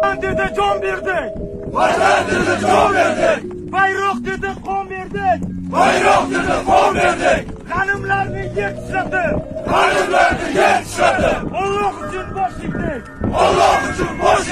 Vatan dedi can verdik. Vatan dedi can verdik. Bayrak dedi kan verdik. Bayrak dedi kan verdik. Hanımlarını yetiştirdik. Hanımlarını yetiştirdik. Allah için baş yıktık. Allah için baş